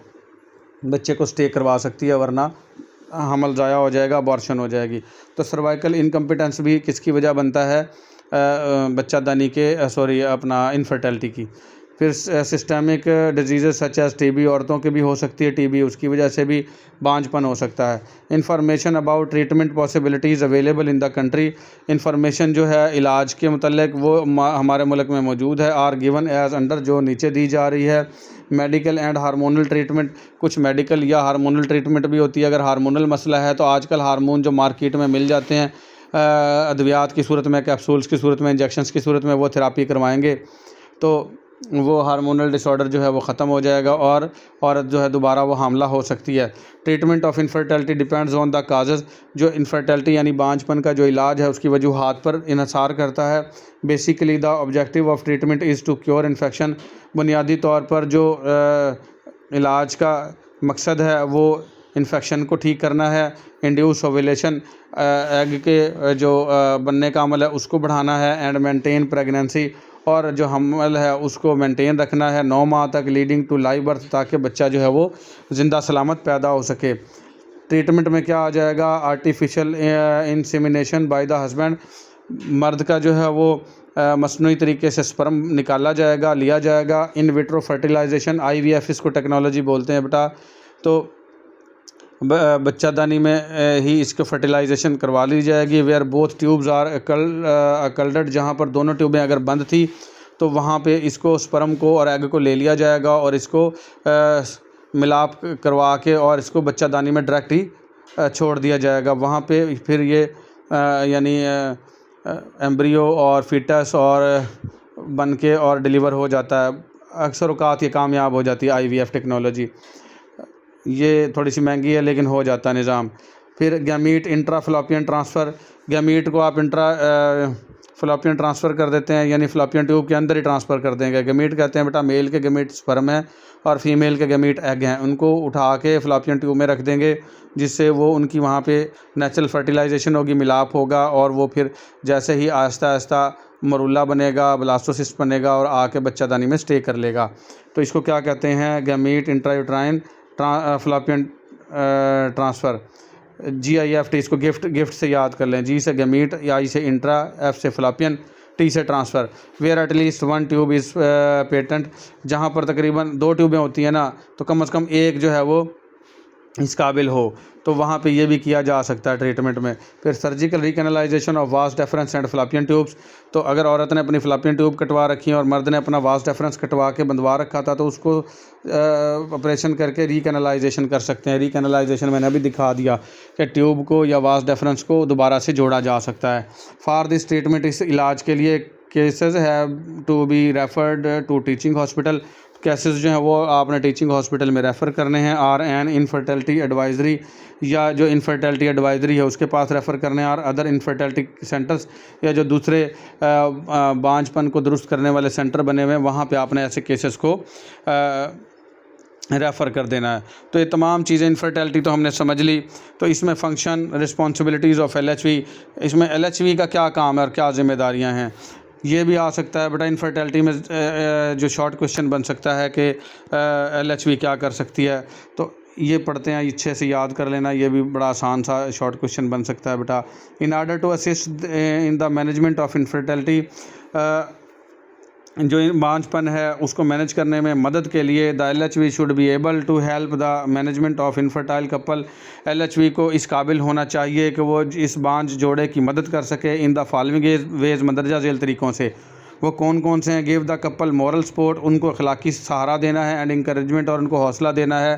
बच्चे को स्टे करवा सकती है, वरना हमल ज़ाया हो जाएगा, अबॉर्शन हो जाएगी। तो सर्वाइकल इनकम्पिटेंस भी किसकी वजह बनता है? बच्चादानी के अपना इनफर्टिलिटी की। फिर systemic disease such as TB, औरतों की भी हो सकती है टीबी, उसकी वजह से भी बांझपन हो सकता है। Information about treatment possibilities available in the country, information जो है इलाज के मतलब वो हमारे मुल्क में मौजूद है। आर गिवन एज अंडर, जो नीचे दी जा रही है। मेडिकल एंड हार्मोनल ट्रीटमेंट, कुछ मेडिकल या हार्मोनल ट्रीटमेंट भी होती है। अगर हार्मोनल मसला है तो आजकल हार्मोन जो मार्केट में मिल जाते हैं अद्वियात की सूरत में, कैप्सूल्स की सूरत में, इंजेक्शंस की सूरत में, वो थेरापी करवाएंगे तो वो हार्मोनल डिसऑर्डर जो है वो ख़त्म हो जाएगा और औरत जो है दोबारा वो हामला हो सकती है। Treatment of infertility depends on the causes, जो इनफर्टिलिटी यानी बांझपन का जो इलाज है उसकी वजूहात पर इन्हसार करता है। Basically the objective of treatment is to cure infection, बुनियादी तौर पर जो इलाज का मकसद है वो इन्फेक्शन को ठीक करना है। इंड्यूस ओव्यूलेशन, एग के जो बनने का अमल है उसको बढ़ाना है। एंड मेंटेन प्रेगनेंसी, और जो हमल है उसको मेंटेन रखना है 9 माह तक, लीडिंग टू लाइव बर्थ, ताकि बच्चा जो है वो ज़िंदा सलामत पैदा हो सके। ट्रीटमेंट में क्या आ जाएगा? Artificial insemination by the husband, मर्द का जो है वो मसनूई तरीके से स्पर्म निकाला जाएगा, लिया जाएगा। इन विट्रो फर्टिलाइजेशन, IVF इसको टेक्नोलॉजी बोलते हैं बेटा। तो बच्चादानी में ही इसको फर्टिलाइजेशन करवा ली जाएगी। वेयर बोथ ट्यूब्स आर कल्डर्ड, जहाँ पर दोनों ट्यूबें अगर बंद थी तो वहाँ पे इसको स्पर्म को और एग को ले लिया जाएगा और इसको मिलाप करवा के और इसको बच्चादानी में डायरेक्ट ही छोड़ दिया जाएगा। वहाँ पे फिर ये यानी एम्ब्रियो और फीटस और बन के और डिलीवर हो जाता है। अक्सर औक़ात ये कामयाब हो जाती है IVF टेक्नोलॉजी। ये थोड़ी सी महंगी है लेकिन हो जाता है निज़ाम। फिर gamete intra fallopian transfer, gamete को आप इंट्रा फ्लोपियन ट्रांसफ़र कर देते हैं, यानी फ्लोपियन ट्यूब के अंदर ही ट्रांसफ़र कर देंगे। गैमीट कहते हैं बेटा मेल के गैमीट स्पर्म है और फीमेल के गैमीट एग हैं, उनको उठा के फ्लोपियन ट्यूब में रख देंगे जिससे वो उनकी वहाँ पे नेचुरल फर्टिलाइजेशन होगी, मिलाप होगा और वो फिर जैसे ही आहिस्ता आहिस्ता मरुला बनेगा, ब्लास्टोसिस्ट बनेगा और आके बच्चादानी में स्टे कर लेगा। तो इसको क्या कहते हैं? Gamete intrauterine fallopian transfer, GIFT। इसको गिफ्ट से याद कर लें। G से गैमीट, I से इंट्रा, F से फ्लोपियन, T से transfer. Where at least one tube is patent, जहाँ पर तकरीबन 2 ट्यूबें होती हैं ना, तो कम से कम एक जो है वो इस काबिल हो, तो वहाँ पे ये भी किया जा सकता है ट्रीटमेंट में। फिर surgical recanalization of vas deferens and fallopian tubes, तो अगर औरत ने अपनी फ्लोपियन ट्यूब कटवा रखी है और मर्द ने अपना वास डेफरेंस कटवा के बंधवा रखा था तो उसको ऑपरेशन करके रिकैनलाइजेशन कर सकते हैं। रिकैनलाइजेशन मैंने अभी दिखा दिया कि ट्यूब को या वास डेफरेंस को दोबारा से जोड़ा जा सकता है। फॉर दिस ट्रीटमेंट, इस इलाज के लिए cases have to be referred to teaching hospital, cases जो हैं वो आपने टीचिंग हॉस्पिटल में रेफ़र करने हैं। और एन इनफर्टिलिटी एडवाइजरी, या जो इनफर्टिलिटी एडवाइजरी है उसके पास रेफ़र करने हैं। और अदर इनफर्टिलिटी सेंटर्स, या जो दूसरे बांझपन को दुरुस्त करने वाले सेंटर बने हुए हैं, वहाँ पे आपने ऐसे केसेस को रेफ़र कर देना है। तो ये तमाम चीज़ें, इनफर्टिलिटी तो हमने समझ ली। तो इसमें फ़ंक्शन रिस्पॉन्सिबिलिटीज़ ऑफ LHV, इसमें LHV का क्या काम है और क्या ज़िम्मेदारियाँ हैं, ये भी आ सकता है बेटा। इनफर्टिलिटी में जो शॉर्ट क्वेश्चन बन सकता है कि LHV क्या कर सकती है, तो ये पढ़ते हैं, अच्छे से याद कर लेना, ये भी बड़ा आसान सा शॉर्ट क्वेश्चन बन सकता है बेटा। In order to assist in the management of infertility, जो बांझपन है उसको मैनेज करने में मदद के लिए the LHV should be able to help the management of infertile couple, LHV को इस काबिल होना चाहिए कि वो इस बांझ जोड़े की मदद कर सके। इन द फॉलोइंग वेज, मंदरजा झेल तरीक़ों से। वो कौन कौन से हैं? Give the couple moral support, उनको अखलाकी सहारा देना है, एंड इंकरेजमेंट, और उनको हौसला देना है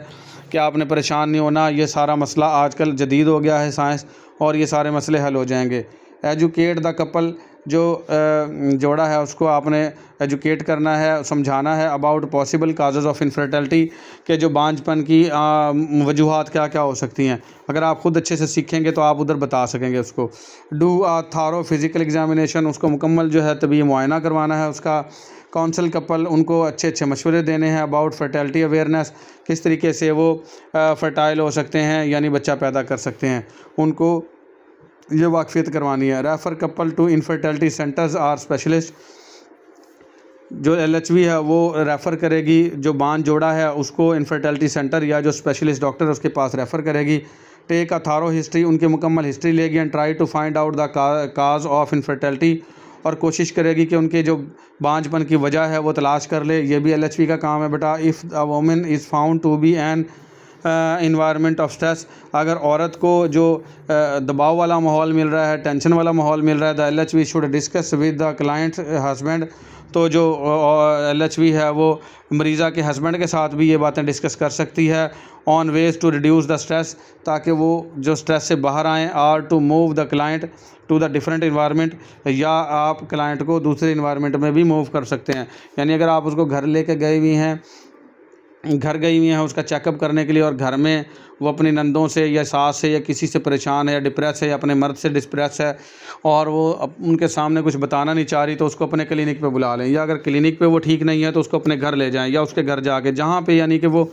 कि आपने परेशान नहीं होना, ये सारा मसला आजकल जदीद हो गया है साइंस, और ये सारे मसले हल हो जाएंगे। एजुकेट द कपल, जो जोड़ा है उसको आपने एजुकेट करना है, समझाना है about possible causes of infertility, के जो बांझपन की वजूहात क्या क्या हो सकती हैं। अगर आप ख़ुद अच्छे से सीखेंगे तो आप उधर बता सकेंगे उसको। डू अ थारो फिज़िकल एग्जामिनेशन, उसको मुकम्मल जो है तभी मुआयना करवाना है उसका। काउंसिल कपल, उनको अच्छे अच्छे मशवरे देने हैं अबाउट फर्टिलिटी अवेयरनेस, किस तरीके से वो फ़र्टाइल हो सकते हैं यानी बच्चा पैदा कर सकते हैं, उनको ये वाकफियत करवानी है। Refer couple to infertility centres or specialist, जो LHV है वो रेफ़र करेगी, जो बांझ जोड़ा है उसको इनफर्टिलिटी सेंटर या जो स्पेशलिस्ट डॉक्टर उसके पास रेफ़र करेगी। टेक अ थारो हिस्ट्री, उनकी मुकम्मल हिस्ट्री लेगी। And try to find out the cause of infertility, और कोशिश करेगी कि उनके जो बांझपन की वजह है वो तलाश कर ले। ये भी LHV का काम है बेटा। If a woman is found to be an environment of stress, अगर औरत को जो दबाव वाला माहौल मिल रहा है, टेंशन वाला माहौल मिल रहा है, the LHV should discuss with the client husband, तो जो LHV है वो मरीज़ा के हस्बैंड के साथ भी ये बातें डिस्कस कर सकती है। On ways to reduce the stress, ताकि वो जो स्ट्रेस से बाहर आएँ। Or to move the client to the different environment, या आप क्लाइंट को दूसरे इन्वायरमेंट में भी मूव कर सकते हैं। यानी अगर आप उसको घर लेके गई हुई हैं, घर गई हुई हैं उसका चेकअप करने के लिए, और घर में वो अपनी नंदों से या सास से या किसी से परेशान है या डिप्रेस है या अपने मर्द से डिप्रेस है, और वो उनके सामने कुछ बताना नहीं चाह रही, तो उसको अपने क्लिनिक पे बुला लें। या अगर क्लिनिक पे वो ठीक नहीं है तो उसको अपने घर ले जाएं, या उसके घर जाके जहाँ पे यानी कि वो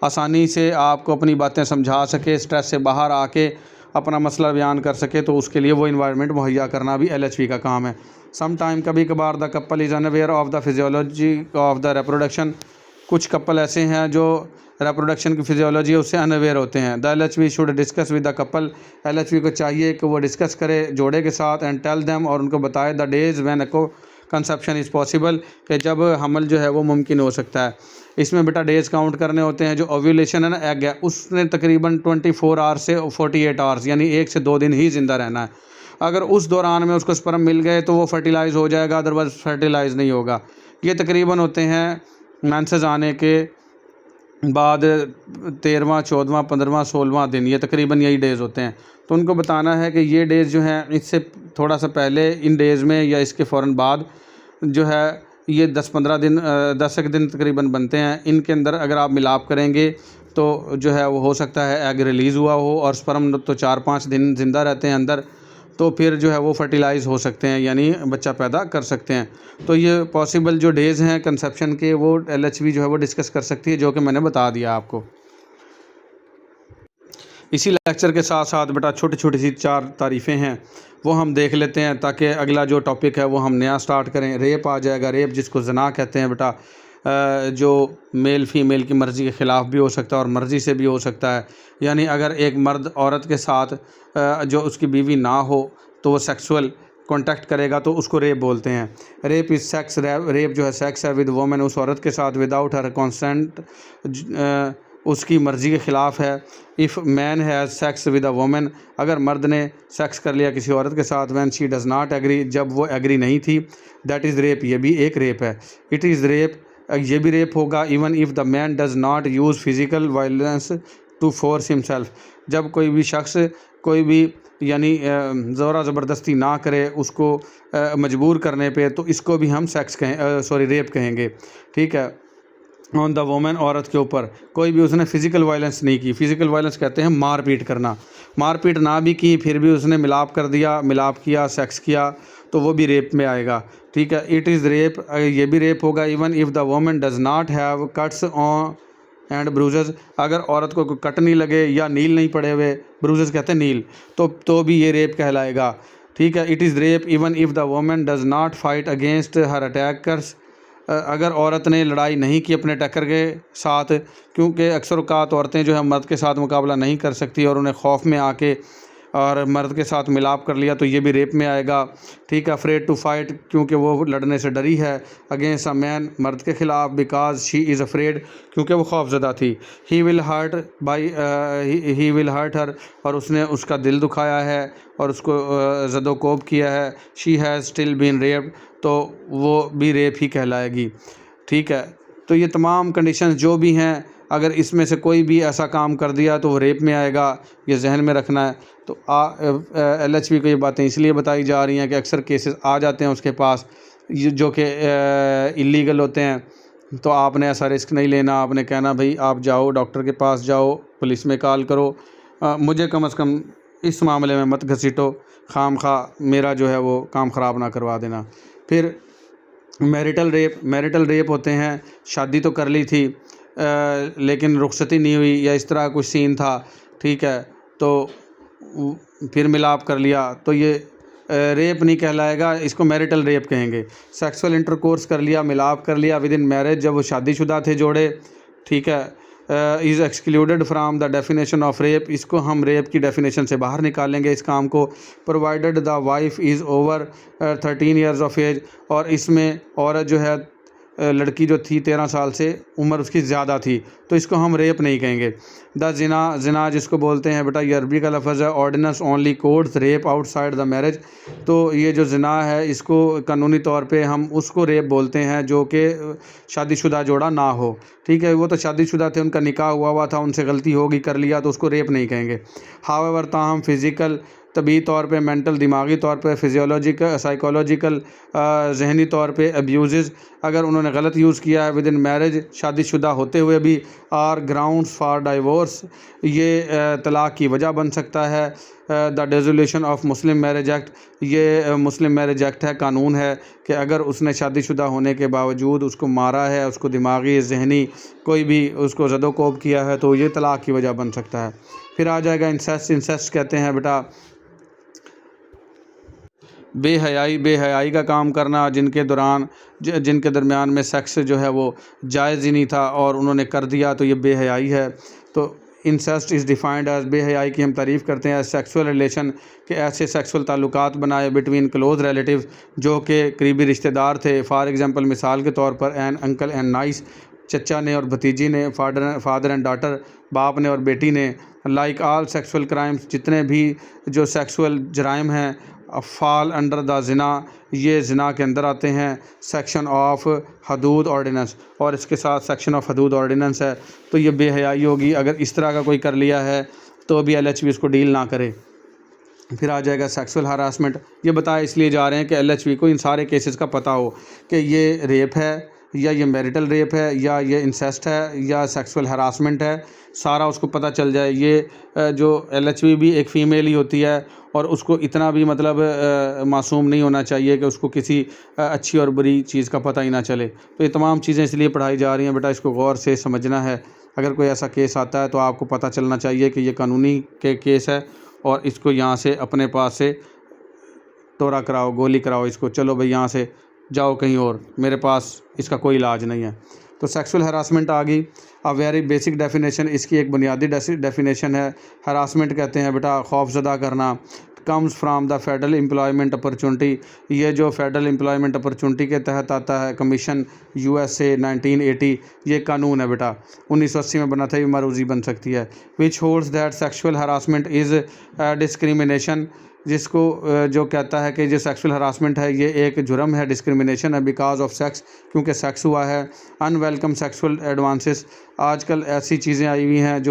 आसानी से आपको अपनी बातें समझा सके, स्ट्रेस से बाहर आके अपना मसला बयान कर सके, तो उसके लिए वो इन्वायरमेंट मुहैया करना भी LHV का काम है। सम टाइम, कभी कभार, the couple is unaware of the physiology of the reproduction, कुछ कपल ऐसे हैं जो रिप्रोडक्शन की फिजियोलॉजी है उससे अनअवेयर होते हैं। The LHV should discuss with the couple, LHV को चाहिए कि वो डिस्कस करे जोड़े के साथ। एंड टेल देम, और उनको बताए the days when conception is possible, कि जब हमल जो है वो मुमकिन हो सकता है। इसमें बेटा डेज़ काउंट करने होते हैं। जो ओव्यूलेशन है ना, एग है, उसने तकरीबन 24 आवर्स से 48 आवर्स यानी 1 से 2 दिन ही ज़िंदा रहना है। अगर उस दौरान में उसको स्पर्म मिल गए तो वो फर्टिलाइज़ हो जाएगा, अदरवाइज़ फर्टिलाइज़ नहीं होगा। ये तकरीबन होते हैं मेंसेस आने के बाद 13वां, 14वां, 15वां, 16वां दिन, ये तकरीबन यही डेज़ होते हैं। तो उनको बताना है कि ये डेज़ जो हैं इससे थोड़ा सा पहले इन डेज़ में या इसके फ़ौरन बाद जो है ये 10-15 दिन 10 एक दिन तकरीबन बनते हैं। इनके अंदर अगर आप मिलाप करेंगे तो जो है वो हो सकता है एग रिलीज़ हुआ हो, और स्पर्म तो 4-5 दिन ज़िंदा रहते हैं अंदर, तो फिर जो है वो फर्टिलाइज़ हो सकते हैं, यानी बच्चा पैदा कर सकते हैं। तो ये पॉसिबल जो डेज़ हैं कंसेप्शन के, वो LHV जो है वो डिस्कस कर सकती है, जो कि मैंने बता दिया आपको। इसी लेक्चर के साथ साथ बेटा छोटी छोटी सी 4 तारीफ़ें हैं वो हम देख लेते हैं, ताकि अगला जो टॉपिक है वो हम नया स्टार्ट करें। रेप आ जाएगा। रेप जिसको ज़ना कहते हैं बेटा, जो मेल फीमेल की मर्ज़ी के ख़िलाफ़ भी हो सकता है और मर्ज़ी से भी हो सकता है। यानी अगर एक मर्द औरत के साथ जो उसकी बीवी ना हो तो वो सेक्सुअल कॉन्टैक्ट करेगा तो उसको रेप बोलते हैं। Rape is sex. रेप जो है सेक्स है विद वोमेन, उस औरत के साथ विदाउट हर कंसेंट, उसकी मर्ज़ी के ख़िलाफ़ है। If man has sex with a women, अगर मर्द ने सेक्स कर लिया किसी औरत के साथ, when she does not agree, जब वो एग्री नहीं थी, दैट इज़ रेप, ये भी एक रेप है। इट इज़ रेप, ये भी रेप होगा। Even if the man does not use physical violence to force himself, जब कोई भी शख्स कोई भी यानी ज़ोरा ज़बरदस्ती ना करे उसको मजबूर करने पे, तो इसको भी हम सेक्स कहें, रेप कहेंगे। ठीक है। ऑन द वोमेन, औरत के ऊपर कोई भी उसने फ़िज़िकल वायलेंस नहीं की। फ़िज़िकल वायलेंस कहते हैं मारपीट करना। मारपीट ना भी की फिर भी उसने मिलाप कर दिया, मिलाप किया, सेक्स किया, तो वो भी रेप में आएगा। ठीक है। इट इज़ रेप, ये भी रेप होगा। Even if the women does not have cuts on and bruises, अगर औरत को कोई कट नहीं लगे या नील नहीं पड़े हुए, ब्रूजेस कहते हैं नील, तो भी ये रेप कहलाएगा। ठीक है। It is rape even if the women does not fight against her attackers, अगर औरत ने लड़ाई नहीं की अपने टक्कर के साथ, क्योंकि अक्सर औक़ात औरतें जो है मर्द के साथ मुकाबला नहीं कर सकती और उन्हें खौफ में आके और मर्द के साथ मिलाप कर लिया, तो ये भी रेप में आएगा। ठीक है। अफ्रेड टू फाइट, क्योंकि वो लड़ने से डरी है। अगेंस्ट अ मैन, मर्द के ख़िलाफ़। बिकॉज शी इज़ अफ्रेड, क्योंकि वो खौफज़दा थी। ही विल हर्ट हर, और उसने उसका दिल दुखाया है और उसको ज़दोकोब किया है। She has still been raped, तो वो भी रेप ही कहलाएगी। ठीक है। तो ये तमाम कंडीशंस जो भी हैं, अगर इसमें से कोई भी ऐसा काम कर दिया तो वो रेप में आएगा, ये जहन में रखना है। तो LHV को ये बातें इसलिए बताई जा रही हैं कि अक्सर केसेस आ जाते हैं उसके पास जो कि इलीगल होते हैं, तो आपने ऐसा रिस्क नहीं लेना। आपने कहना भाई आप जाओ डॉक्टर के पास जाओ, पुलिस में कॉल करो, मुझे कम से कम इस मामले में मत घसीटो, खामखा मेरा जो है वो काम ख़राब ना करवा देना। फिर मैरिटल रेप होते हैं, शादी तो कर ली थी लेकिन रुखसती नहीं हुई या इस तरह कुछ सीन था। ठीक है। तो फिर मिलाप कर लिया, तो ये रेप नहीं कहलाएगा, इसको मैरिटल रेप कहेंगे। सेक्सुअल इंटरकोर्स कर लिया, मिलाप कर लिया विद इन मैरिज, जब वो शादीशुदा थे जोड़े। ठीक है। Is excluded from the definition of rape, इसको हम रेप की डेफिनेशन से बाहर निकालेंगे इस काम को। Provided the wife is over 13 years of age, और इसमें औरत जो है लड़की जो थी 13 साल से उम्र उसकी ज़्यादा थी, तो इसको हम रेप नहीं कहेंगे। द ज़िना जिसको बोलते हैं बेटा, ये अरबी का लफ्ज़ है। Ordinance only codes rape outside the marriage, तो ये जो ज़िना है इसको कानूनी तौर पे हम उसको रेप बोलते हैं जो कि शादीशुदा जोड़ा ना हो। ठीक है। वो तो शादीशुदा थे, उनका निकाह हुआ था, उनसे गलती होगी कर लिया, तो उसको रेप नहीं कहेंगे। हावेवर ताहम फ़िज़िकल, तबी तौर पे, मेंटल दिमागी तौर पे, फिजियोलॉजिकल साइकोलॉजिकल जहनी तौर पे अब्यूज़, अगर उन्होंने गलत यूज़ किया है विद इन मैरिज, शादीशुदा होते हुए भी, आर ग्राउंड्स फॉर डाइवोर्स, ये तलाक़ की वजह बन सकता है। The dissolution of Muslim marriage act, ये मुस्लिम मैरिज एक्ट है, कानून है कि अगर उसने शादीशुदा होने के बावजूद उसको मारा है, उसको दिमागी जहनी कोई भी उसको ज़दोकोब किया है, तो ये तलाक़ की वजह बन सकता है। फिर आ जाएगा इंसेस्ट कहते हैं बेटा बेहयाई का काम करना, जिनके दरमियान में सेक्स जो है वो जायज़ ही नहीं था और उन्होंने कर दिया, तो ये बेहयाई है। तो इंसेस्ट इज़ डिफाइंड एज, बेहयाई की हम तारीफ़ करते हैं, सेक्सुअल रिलेशन के ऐसे सेक्सुअल ताल्लुकात बनाए बिटवीन क्लोज रिलेटिव जो कि करीबी रिश्तेदार थे। फॉर एग्ज़ाम्पल मिसाल के तौर पर एन अंकल एंड नाइस, चचा ने और भतीजी ने, फादर एंड डाटर, बाप ने और बेटी ने। लाइक ऑल सेक्सुअल क्राइम्स, जितने भी जो सेक्सुअल जराइम हैं, फॉल अंडर द ज़िना, ये ज़िना के अंदर आते हैं। सेक्शन ऑफ हदूद ऑर्डिनेंस, और इसके साथ सेक्शन ऑफ हदूद ऑर्डिनेंस है। तो ये बेहयाई होगी, अगर इस तरह का कोई कर लिया है तो भी LHV उसको डील ना करे। फिर आ जाएगा सेक्सुअल हरासमेंट। ये बताया इसलिए जा रहे हैं कि LHV को इन सारे केसेस का पता हो कि ये रेप है या ये मैरिटल रेप है या ये इंसेस्ट है या सेक्सुअल हरासमेंट है, सारा उसको पता चल जाए। ये जो LHV भी एक फ़ीमेल ही होती है और उसको इतना भी मतलब मासूम नहीं होना चाहिए कि उसको किसी अच्छी और बुरी चीज़ का पता ही ना चले। तो ये तमाम चीज़ें इसलिए पढ़ाई जा रही हैं बेटा, इसको गौर से समझना है। अगर कोई ऐसा केस आता है तो आपको पता चलना चाहिए कि ये कानूनी केस है और इसको यहाँ से अपने पास से तोड़ा कराओ, गोली कराओ इसको, चलो भाई यहाँ से जाओ कहीं और, मेरे पास इसका कोई इलाज नहीं है। तो सेक्सुअल हरासमेंट आ गई। अ वेरी बेसिक डेफिनेशन, इसकी एक बुनियादी डेफिनेशन है। हरासमेंट कहते हैं बेटा खौफजदा करना। Comes from the federal employment opportunity, ये जो फेडरल एम्प्लॉयमेंट अपॉर्चुनिटी के तहत आता है, कमीशन USA 1980, ये कानून है बेटा, 1980 में बना था, ये मरूजी बन सकती है। विच holds that sexual harassment is discrimination, जिसको जो कहता है कि जो सेक्सुअल हरासमेंट है ये एक जुर्म है, डिस्क्रिमिनेशन है, बिकॉज ऑफ सेक्स, क्योंकि सेक्स हुआ है। अनवेलकम सेक्सुअल एडवांसेस, आजकल ऐसी चीज़ें आई हुई हैं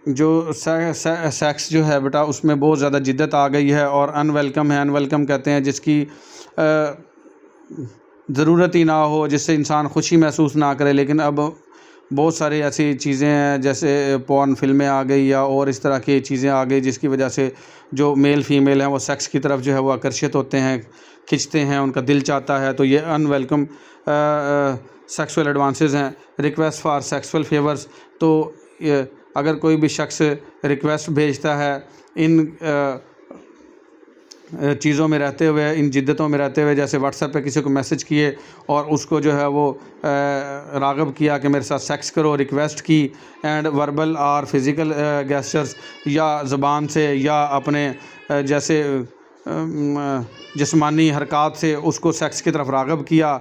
जो सेक्स जो है बेटा उसमें बहुत ज़्यादा जिद्दत आ गई है और अनवेलकम है। अनवेलकम कहते हैं जिसकी ज़रूरत ही ना हो, जिससे इंसान खुशी महसूस ना करे। लेकिन अब बहुत सारी ऐसी चीज़ें हैं जैसे पॉर्न फिल्में आ गई या और इस तरह की चीज़ें आ गई जिसकी वजह से जो मेल फीमेल हैं वो सेक्स की तरफ जो है वो आकर्षित होते हैं, खिंचते हैं, उनका दिल चाहता है। तो ये अनवेलकम सेक्सुअल एडवांसेस हैं। रिक्वेस्ट फॉर सेक्सुअल फेवर्स, तो अगर कोई भी शख्स रिक्वेस्ट भेजता है इन चीज़ों में रहते हुए, इन जिद्दतों में रहते हुए, जैसे व्हाट्सएप पे किसी को मैसेज किए और उसको जो है वो राग़ब किया कि मेरे साथ सेक्स करो, रिक्वेस्ट की, एंड वर्बल और फिज़िकल गेस्चर्स, या ज़बान से या अपने जैसे जिस्मानी हरकत से उसको सेक्स की तरफ राग़ब किया,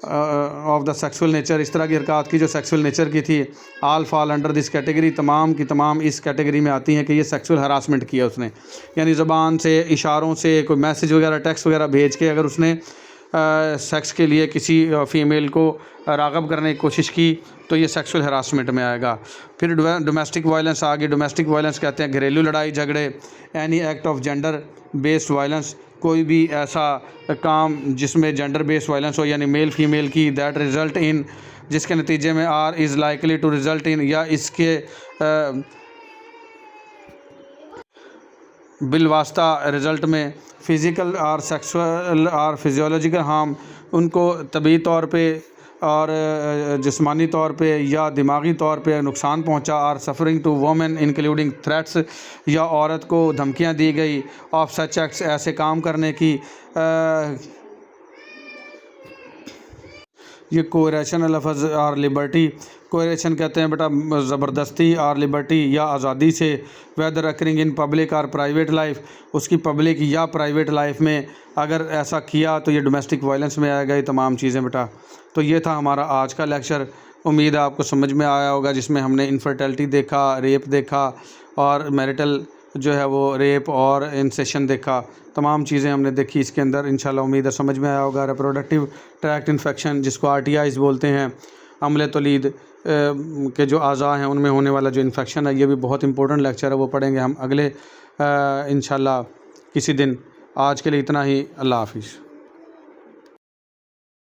ऑफ द सेक्सुअल नेचर, इस तरह की हरकत की जो सेक्सुअल नेचर की थी। आल फॉल अंडर दिस कैटेगरी, तमाम की तमाम इस कैटेगरी में आती हैं कि ये सेक्सुअल हरासमेंट किया उसने। यानी ज़बान से, इशारों से, कोई मैसेज वगैरह, टेक्स्ट वगैरह भेज के अगर उसने सेक्स के लिए किसी फ़ीमेल को राग़ब करने की कोशिश की तो ये सेक्सुअल हरासमेंट में आएगा। फिर डोमेस्टिक वायलेंस आ गई। डोमेस्टिक वायलेंस कहते हैं घरेलू लड़ाई झगड़े। Any act of gender based violence, कोई भी ऐसा काम जिसमें जेंडर बेस्ड वायलेंस हो, यानी मेल फीमेल की, दैट रिज़ल्ट इन, जिसके नतीजे में or is likely to result in, या इसके बिलवास्ता रिज़ल्ट में फ़िज़िकल और सेक्सुअल और फिजियोलॉजिकल हार्म, उनको तबी तौर पे और जिस्मानी तौर पे या दिमागी तौर पे नुकसान पहुंचा। और suffering to women including threats, या औरत को धमकियां दी गई ऑफ सच एक्ट्स, ऐसे काम करने की। ये कोरेशन लफ्ज़ और लिबर्टी, कोरेशन कहते हैं बेटा ज़बरदस्ती, और लिबर्टी या आज़ादी से। वेदर अकरिंग इन पब्लिक और प्राइवेट लाइफ, उसकी पब्लिक या प्राइवेट लाइफ में अगर ऐसा किया तो ये डोमेस्टिक वायलेंस में आएगा। ये तमाम चीज़ें बेटा। तो ये था हमारा आज का लेक्चर, उम्मीद है आपको समझ में आया होगा, जिसमें हमने इनफर्टिलिटी देखा, रेप देखा और मैरिटल जो है वो रेप और इंसेशन देखा। तमाम चीज़ें हमने देखी इसके अंदर। इंशाल्लाह उम्मीद है समझ में आया होगा। रिप्रोडक्टिव ट्रैक्ट इन्फेक्शन, जिसको RTIs बोलते हैं, अम्ल तौलीद के जो अज़ा हैं उनमें होने वाला जो इन्फेक्शन है, ये भी बहुत इंपॉर्टेंट लेक्चर है, वो पढ़ेंगे हम अगले इंशाल्लाह किसी दिन। आज के लिए इतना ही। अल्लाह हाफिज़।